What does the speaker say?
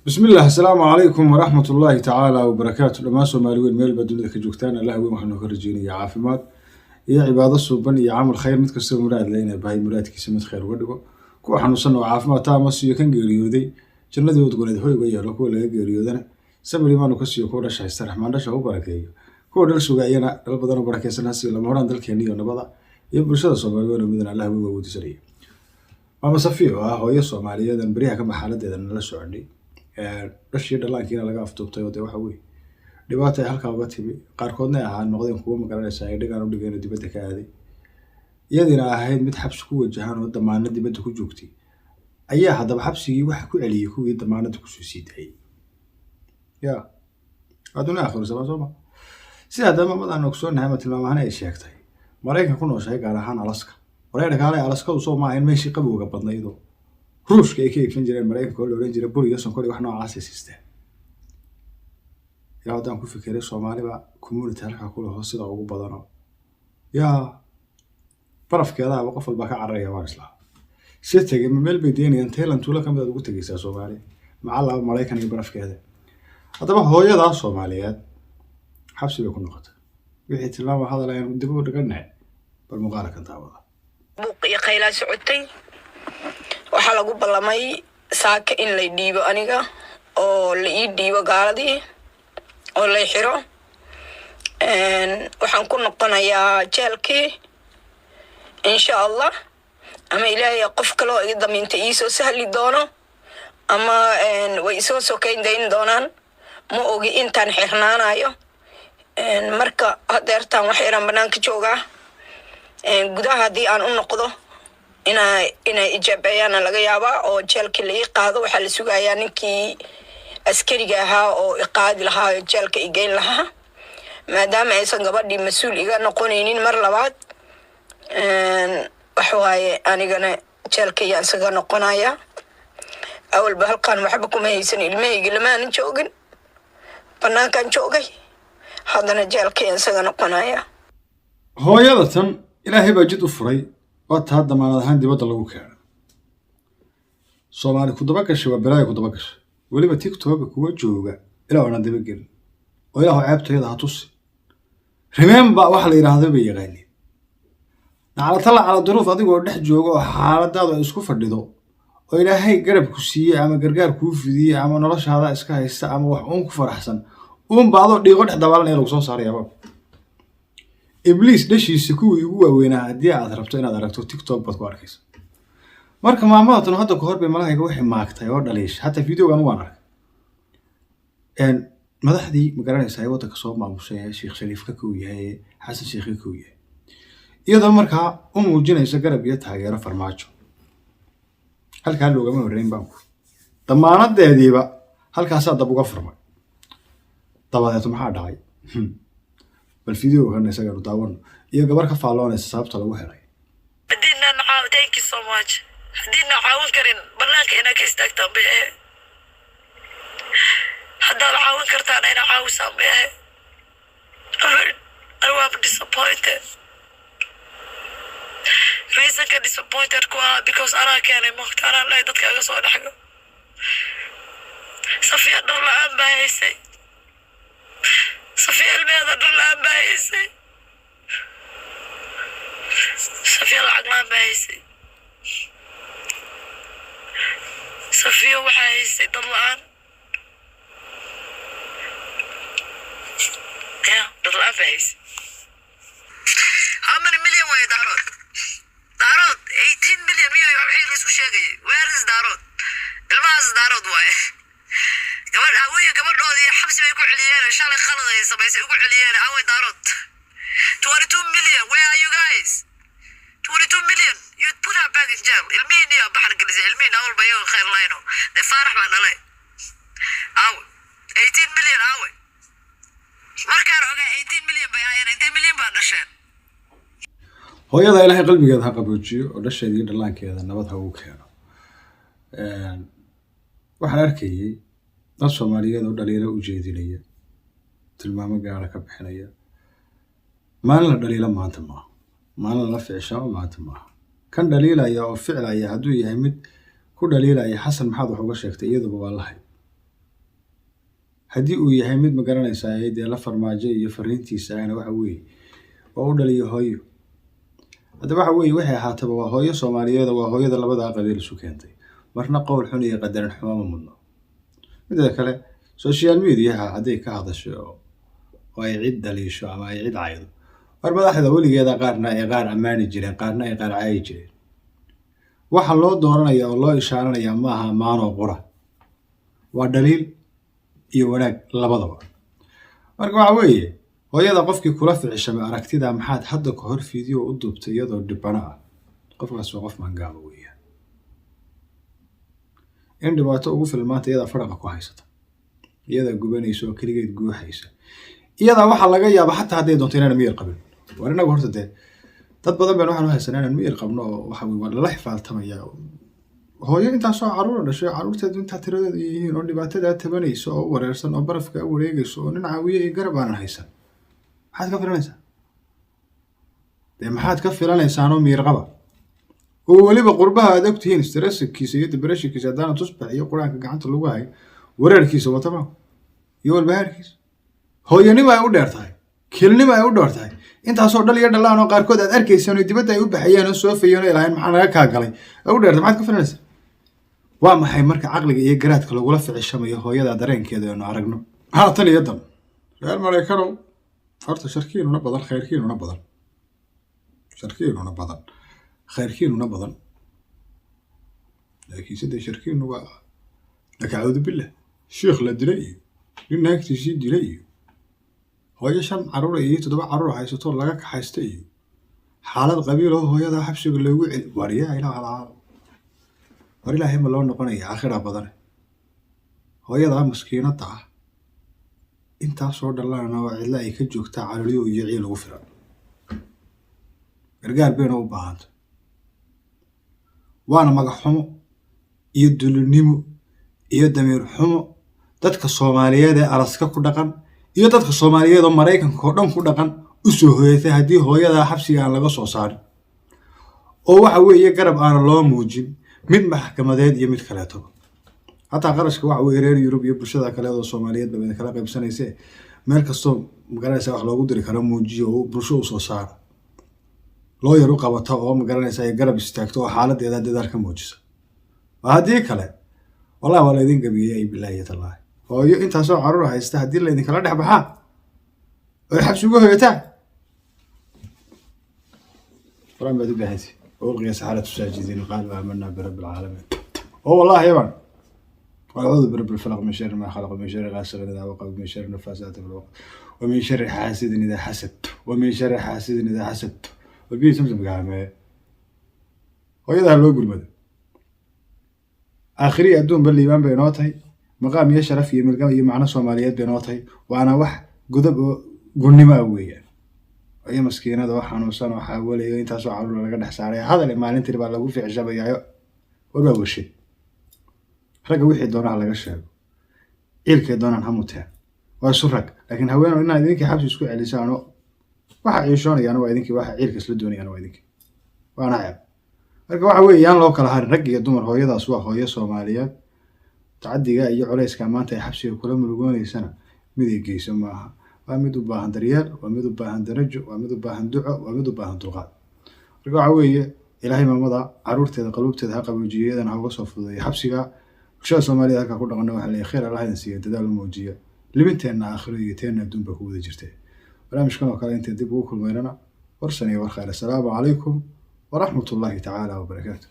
بسم الله السلام عليكم ورحمة الله تعالى وبركاته. لما سومالي وين ميل بدون كجوكتان الله وين وحنا خرجين يا عافمات يا عباد الصوبان يا عمل خير متكسر مراد لينا بهاي مراد كيسمت خير ودقو كو حنو صنو عافمات تامس يكن غيريودي جنادي ودغولد هوي ويا لو كو laga geeriyodana sabri maanu ka siiyo ku dhashay sarxmaan dhasha u barakeeyo ku dhal sugayana dal badan oo barakeysanasi lama horan dalkeena iyo nabada iyo bulshada Soomaaliyeed midna Allah way wadiisariyo ama safiyo hooyo Soomaaliyeed bariyaha ka maxaladeeda la socday dhashii dhalaankiina laga aftoobtay oo waxa weey dhibaato ay halka uga timi qaarkoodna ahaan noqdeen kuwa ma garanaysa ay dhigaan u dhigeen dibadda ka aaday iyadina ahayd mid xabsi ku wajahan oo damaanad dibadda ku joogtay ayaa hadaba xabsigii waxa ku celiyay kuwii damaanad ku soo siitay ya aduna akhir sababa sida dama madan ogsoonahay ma tilmaamahan ay sheegtay Mareykanka ku nooshay gaar ahaan Alaska wareer gaar ah Alaska soo ma in meeshii qabowga badnaydo ruushka ay ka iibsan jireen Mareykanka oo loo jiray buriga sonkor wax noocaas ah system yaa wadan ku fikiray Soomaaliba community halka ku leh sida ugu badano ya barafkeeda aba qof walba ka cararaya waa isla sitay meel beedeenayaan Thailand tuula kamid ugu tagaysaa Soomaali macallaa Mareykan iyo barafkeeda hadaba hooyada Soomaaliyeed xabsi bay ku noqotay wixii tilmaamo hadalay dib u dhiganay bal muqaalkan taawada buuq iyo qayla socotay waxa lagu ballamay saaka in la dhiibo aniga oo la ii dhiibo gaaladii oo la xiro waxaan ku noqonayaa jeelkii insha Allah ama ilaahay qof kale oo iga damiinta ii soo sahli doono ama way soo sokeyn doonaan ma ogi intaan xirnaanayo marka hadeertaan wax yaraan banaanka joogaa gudaha hadii aan u noqdo inay ijaabeyana laga yaabaa oo jeelkii la ii qaado waxa la sugayaa ninkii askariga ahaa oo iqaadi lahaa jeelka igeyn lahaa maadaama aysan gabadhii mas'uul iga noqonaynin mar labaad waxa waaye anigana jeelka yaa isaga noqonaya awalba halkaan waxba kuma haysan ilmahayga lama joogin banaankan joogay haddana jeelka yaa isaga noqonaya hooyada tan ilaahay baa jid u furay oo taa damaanad ahaan dibadda lagu keenay Soomaali ku daba gashay waa balaay ku daba gashay waliba TikTok kuwa jooga ilaa aan daba gelin oo ilaahu ceebtayda ha tus remember waxa la yiraahdo bay yaqaaniin nacala ala duruuf adigoo dhex jooga oo xaaladaadu isku fadhido oo ilaahay garab ku siiyay ama gargaar ku fidiyay ama noloshaada iska haysta ama wax uun ku faraxsan baado dhiiqo dhex dabaalan ee lagu soo saarayaba Iblis dhashiisa kuwii ugu waaweynaa hadii aad rabto inaad aragto TikTok bad ku arkayso marka maamada hadda ku horbay malaayga wixii maagtay oo dhaliish hata videogan waan arkay madaxdii ma garanaysaa wadanka soo maamushay Sheekh Shariif ka ku yahay Xasan Sheekh ka ku yahay iyadoo markaa u muujinaysa garab iyo taageero farmaajo halka loogama horeyn banku damaanadeediiba halkaas dab uga furmay dabadeed maxaa dhacay bal video kan isaga daawan iyo gabar ka faaloonaysa sababta lagu helay hadina nacaaw thank you so much hadina caawin karin banaanka inaa ka istaagtaan bay hadda caawin kartaan inaa caawisaan bay I was disappointed reason ka disappointed because ana keenay muxtaara la dadka iga soo dhaxgo Safiya dhallaan baa haysay Safiya ilmeeda dhallaan baa haysay Safiya lacaglaan baa haysay Safiya waxaa haysay dhallaan dhallaan baa haysay how many million way Darod 18 million iyo wixii la isku sheegay where is Darod ilmahaas Darod way gabadhoodii xabsi bay ku celiyeen shalay khalad ay samaysay ugu celiyeen away Darod 22 million where are you guys 22 million you put her back in jail ilmihiin iyo baxar gelisay ilmihiin awal bayo khayr layno de farax baa dhalay 18 million away markaan ogaa 18 million bay ayeen 18 million baa dhasheen hooyada ilaahay qalbigeeda ha qaboojiyo oo dhasheedii dhalaankeeda nabad ha ugu keeno waxaan arkayay dad Soomaaliyeed oo dhaliilo u jeedinaya tilmaamo gaar ah ka bixinaya maalin la dhaliilo maanta ma maalin la ficshamo maanta ma kan dhaliilaya oo ficilaya haduu yahay mid ku dhaliilaya Xasan maxaad wax uga sheegtay iyadoo waa lahay haddii uu yahay mid magaranaysaa dee la farmaajo iyo fariintiisa ahna waxa weeye waa u dhaliyo hooyo. haddaba waxa weeye waxay ahaataba waa hooyo Soomaaliyeed, waa hooyada labada qabiil isu keentay, marna qowl xun iyo qadarin xumo ma mudno. midda kale social media hadday ka hadasho oo ay cid dhaliisho ama ay cid caydo, war madaxda weligeeda qaarna ay qaar ammaani jireen, qaarna ay qaar caayi jireen. waxa loo dooranaya oo loo ishaaranaya maaha maano qura, waa dhaliil iyo wanaag labadaba. marka waxa weeye hooyada qofkii kula ficishame aragtida maxaad hadda ka hor fiidiyo u duubtay iyadoo dhibana ah, qofkaas waa qof mangaaba weeyaan. in dhibaato ugu filmaanta iyada faraqa ku haysata, iyada gubanayso oo keligeed guuxaysa, iyada waxa laga yaaba xataa hadday doonto inaan miyir qabin. war inagu horta dee dad badan baan waxaan u haysanaa inaan miyir qabno oo waxa weeye lala xifaaltamaya. hooyo intaasoo caruur dhashay, caruurteedu intaa tiradeedu yihiin oo dhibaatada tabanayso oo wareersan oo barafka wareegayso oo nin caawiye iyo garab aanan haysan, maxaad ka filanaysaa? dee maxaad ka filanaysaanoo miyir qaba oo weliba qurbaha aad ogtihiin stresskiisa iyo depressionkiisa haddaana tusbax iyo quraanka gacanta lagu hayo wareerkiisa watama iyo walbahaarkiisa. hooyanimo ay u dheer tahay, kelnimo ay u dheer tahay, intaasoo dhal iyo dhalaan oo qaarkood aad arkaysaan oo dibadda ay u baxayeen oo soo fayeen oo ilahayn maxaa naga kaa galay ay u dheertay. maxaad ka filanaysaa? waa maxay marka caqliga iyo garaadka lagula ficishamayo hooyada dareenkeeda aynu aragno? haatan iyo dan reer Maraykanow, horta sharkiinuna badan khayrkiinuna badan, sharkiinuna badan khayrkiinuna badan, laakiin sidee sharkiinu waa lakacuudu billah, sheekh la dilay iyo nin naagtiisii dilay iyo hooyo 5 caruur iyo 7 caruur haysato laga kaxaysta iyo xaalad qabiil oo hooyada xabsiga loogu celi. wariyaa ilaahay ma loo noqonaya aakhira badan. hooyada maskiinada ah intaasoo dhalaana waa cidla ay ka joogtaa calooliyo iyo ciil ugu filan, gargaar bayna u baahanta. waana magac xumo iyo dulinimo iyo damiir xumo dadka Soomaaliyeed ee Alaska ku dhaqan iyo dadka Soomaaliyeed oo Mareykanka oo dhan ku dhaqan u soo hooyatay haddii hooyada xabsiga aan laga soo saarin oo waxa weeye garab aan loo muujin mid maxkamadeed iyo mid kaleeto. hataa qarashka waxa weeye reer Yurub iyo bulshada kale oo Soomaaliyeed baa kala qaybsanaysa, meel kastoo magaranaysa wax loogu diri karo muujiyo oo bulsho u soo saar loo yar u qabata oo magaranaysa ay garab istaagto oo xaaladeeda dadaal ka muujisa. haddii kale wallahi waa la idin gabiyay billahi tallahi. hooyo intaasoo caruur haysta haddii la idin kala dhex baxaa oo xabsi ugu hooyataa, فرام بدو بهذي ألقي سحرة الساجدين وقالوا آمنا برب العالمين. والله يبان وأعوذ برب الفلق من شر ما خلق ومن شر غاسق إذا وقب ومن شر النفاثات في العقد ومن شر حاسد إذا حسد ومن شر حاسد إذا حسد وبيه سمسم قامه ويظهر له يقول ماذا آخري أدون بالإيمان بيناتي مقام يشرف يملقى معنى صوماليات بيناتي وأنا وح قدب قلني ما أويا أي مسكينة ده حنوسان وحاول أنت سو عروض لقى نحساري هذا اللي ما أنت تبغى لقول في عجبة يا ولا وشي رجع واحد دون على الشاب إلك دون عن همتها وسرق لكن هوين إن هذيك حبس يسكت على لسانه واحد يشون يعني ويدينك واحد إلك سلدوني أنا ويدينك وأنا عيب رجع واحد وين يعني لو كلا هاد رجع يدمر هو يدا سوا هو يسوى ماليات تعدي جاي يعريس كمان تي حبسي وكلهم يلقوني سنة مدي جيس معها ومدو باهن دريال ومدو باهن درج ومدو باهن دعاء ومدو باهن طلقات رجع ويا إلهي ما مضى عرورت هذا قلوبت هذا قبل جيدا أنا وصف ذي حبسي وشو سومالي ذاك كل قناة وحلي خير الله ينسيه تدال الموجية لبنتين آخريتين بدون بكود جرتين ولا مش كانوا قال أنت تبغوا كل ميرنا ورسني وخير. السلام عليكم ورحمة الله تعالى وبركاته.